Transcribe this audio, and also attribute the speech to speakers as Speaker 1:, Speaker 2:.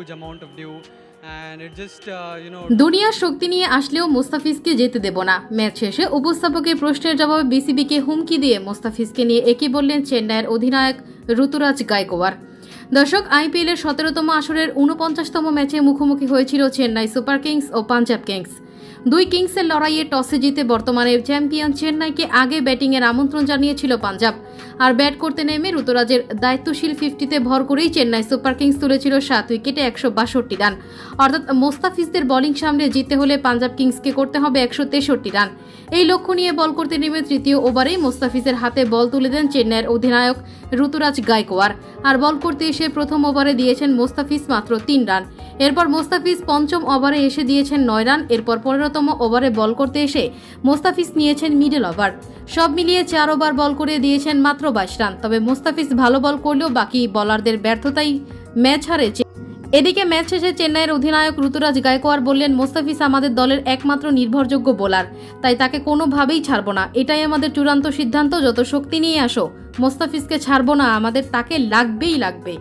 Speaker 1: huge amount of dew, and it just
Speaker 2: দুনিয়ার শক্তি নিয়ে আসলেও মোস্তাফিজকে যেতে দেব না। ম্যাচ শেষে উপস্থাপকের প্রশ্নের জবাবে বিসিবিকে হুমকি দিয়ে মোস্তাফিজকে নিয়ে একই বললেন চেন্নাইয়ের অধিনায়ক ঋতুরাজ গায়কোয়াড়। দর্শক, আইপিএলের 17তম আসরের 49তম ম্যাচে মুখোমুখি হয়েছিল চেন্নাই সুপার কিংস ও পাঞ্জাব কিংস। দুই কিংসের লড়াইয়ে টসে জিতে বর্তমানে চ্যাম্পিয়ন চেন্নাইকে আগে ব্যাটিংয়ের আমন্ত্রণ জানিয়েছিল পাঞ্জাব। আর ব্যাট করতে নেমে ঋতুরাজের দায়িত্বশীল 50-তে ভর করেই চেন্নাই সুপার কিংস তুলেছিল 7 উইকেটে 162 রান। অর্থাৎ মোস্তাফিজদের বোলিং সামনে জিততে হলে পাঞ্জাব কিংসকে করতে হবে 163 রান। এই লক্ষ্য নিয়ে বল করতে নেমে তৃতীয় ওভারেই মোস্তাফিজের হাতে বল তুলে দেন চেন্নাইয়ের অধিনায়ক ঋতুরাজ গায়কোয়াড়। আর বল করতে এসে প্রথম ওভারে দিয়েছেন মোস্তাফিজ মাত্র 3 রান। এরপর মোস্তাফিজ পঞ্চম ওভারে এসে দিয়েছেন 9 রান। এরপর 15তম ওভারে বল করতে এসে মোস্তাফিজ নিয়েছেন মিডল ওভার। সব মিলিয়ে 4 ওভার বল করে দিয়েছেন মাত্র 22 রান। তবে মোস্তাফিজ ভালো বল করলেও বাকি বোলারদের ব্যর্থতাই ম্যাচ হারে। এদিকে ম্যাচ শেষে চেন্নাইয়ের অধিনায়ক ঋতুরাজ গায়কোয়াড় বললেন, মোস্তাফিজ আমাদের দলের একমাত্র নির্ভরযোগ্য বোলার, তাই তাকে কোনোভাবেই ছাড়ব না। এটাই আমাদের চূড়ান্ত সিদ্ধান্ত। যত শক্তি নিয়ে আসো, মোস্তাফিজকে ছাড়ব না, আমাদের তাকে লাগবেই লাগবে।